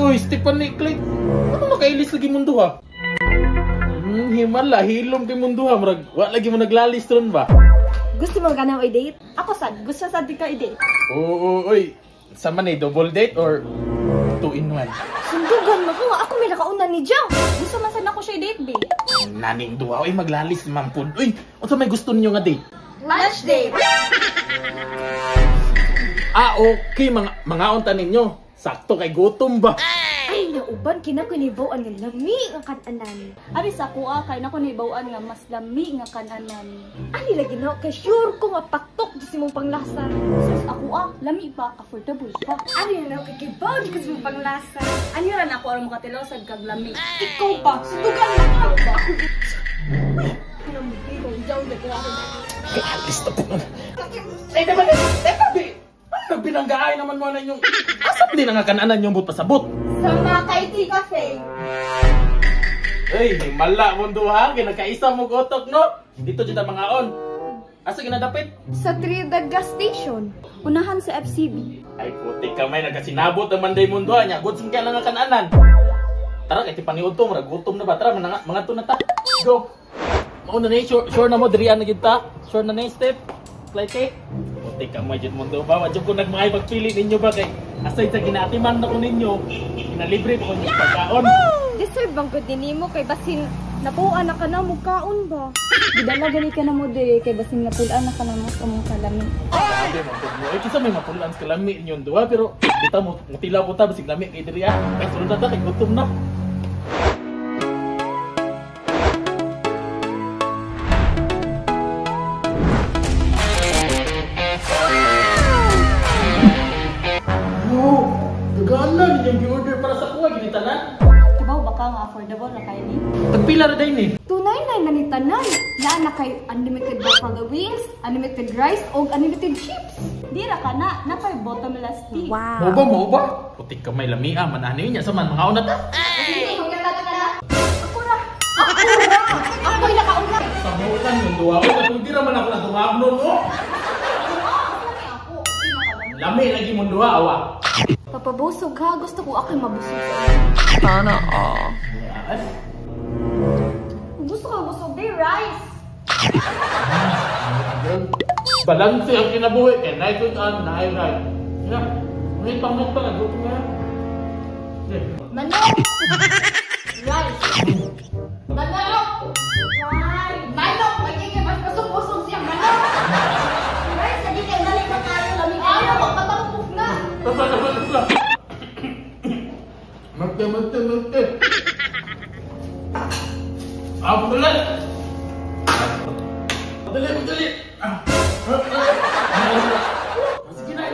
Uy, Stephanie Click. Ano makailis lagi mundo ha? Himala, hilom kay mundo ha. Marag, wa lagi mo naglalis ron ba? Gusto mo ganaw i-date? Ako sad, gusto sad di ka i-date. Oo, uy. Sama ni double date or 2-in-1? Sundugan mo ko nga, ako may nakauna ni Jang. Gusto man sad ako siya i-date, be. Naning duwa, uy, maglalis mampun. Uy, ano may gusto niyo nga date? Lunch date. Okay, mga unta ninyo. Sakto kay gutom ba? Ay, nauban, kinakunibawan nga lami nga kananan. Ari sa kuha kay nako nibawaan nga mas lami nga kananan. Ani lagi na, kay sure ko nga paktok di si mong panglasa. Sus ako lami pa, affordable pa. Ani na, kay kibaw di ko si mong panglasa. Ani ra na ako aron makatilaw sad kag lami. Ikaw pa, sudugan na ka. Ano mo dito, jaw de ko ako. Alis na po na. Naman, tabi! Nagpinanggaay naman mo na yung... Asap din ang kananan yung but pasabot. Sa mga kaiti cafe. Ay, mala mundo ha. Ginagkaisa mo gotok, no? Dito dyan ang mga on. Asa ginadapit? Sa Trinidad gas station. Unahan sa FCB. Ay, putik kamay. Nagkasinabot ang manday mundo ha. Nya, goods kaya lang ang kananan. Tara, kaya paniod to. Maragutom na ba? Tara, mga to na ta. Go. Mauna na sure na mo. Dirian na kita. Sure na na step. Like eh. Putik kamay dyan mundo ba? Wadyo ko nagmahay pagpili ninyo ba kay aside sa ginatiman na ko ninyo. Kinalibre ko yung pagkaon. Deserve bang ko din mo kay basin napuan na ka na mukhaon ba? Gidala gani ka na mo de kay basing napulaan na ka na mo sa mong kalami. Sabi mo mo. Eh kinsa may mapulaan sa kalami inyon duha pero kita mo mutilaw ko ta basig lami kay diri ah. Kay sulod na ta kay gutom na. Gana yung gi-order para sa kuha ginitanan. Kibaw baka nga affordable ra kay ni. Tagpila ra day ni. Tunay na manitanan. Naa na kay unlimited buffalo wings, unlimited rice, o unlimited chips. Di ra kana na kay bottomless tea. Mo ba? Putik ka may lamia manani niya sa man mga una ta. Ako ra. Ako'y nakauna. Sa bukan yung duwa ko kung di ra man ako nadungabnon mo. Lami lagi mo duha awa. Papabusog ha. Gusto ko ako'y mabusog sa iyo. Sana Yes. Gusto ko busog day rice. Balanse ang kinabuhi kay night on night right. Ya. May pangit pa gutom na. Manok. Rice. Manok. Rice. Manok. Magiging mas busog-busog siya. Manok. Rice. Hindi kayo nalit na tayo lamig. Ayaw. Magpatampok na. Magte. Madali. Madali. Sige na.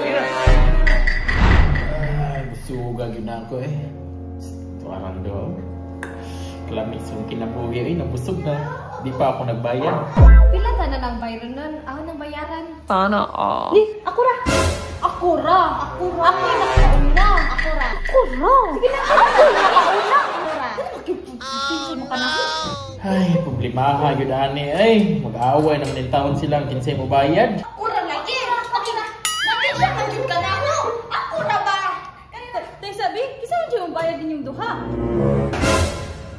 Ay, busuga yun ako eh. Tuwarang doon. Kalamis yung kinabuhi ay nabusog na. Di pa ako nagbayad. Pila ka na ng bayron nun? Ako nang bayaran. Sana Ako ra. Ako ra. Ako'y nakauna. Ako ra. Sige na. Ako'y nakauna. Ako ra. Makipagpipisi mo ka na. Ay, problema ka yun ani. Ay, mag-away naman yung taon silang kinsay mo bayad. Ako ra lagi. Bakit siya naging ka na ako? Ako ra ba? Tay sabi, kisa mo bayad din yung duha.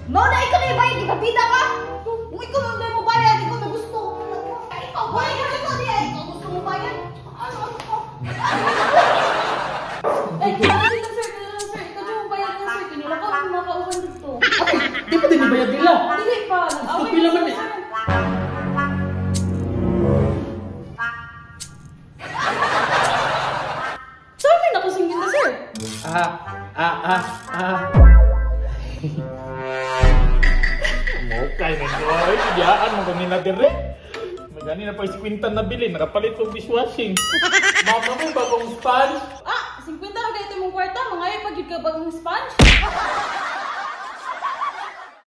Mo na ikaw na yung bayad. Kapita ka. Kung ikaw na mo bayad, ikaw na gusto. Ikaw bayad ka ito niya. Ikaw gusto mo bayad. Ay, kaya sir. Ikaw yung bayad ng sir. Kanila ko ang nakauwan dito. Di pa din ibayad nila. Dili pa. Pila man eh. Sabi na ko singin na sir. Mukay na doy. Iyaan mo kami na dire. Magani na pa si Quintan na bilin. Nakapalit ng dishwashing. Mama mo bagong sponge. 50 ra dito mong kwarta. Mangayon pag yun ka bagong sponge.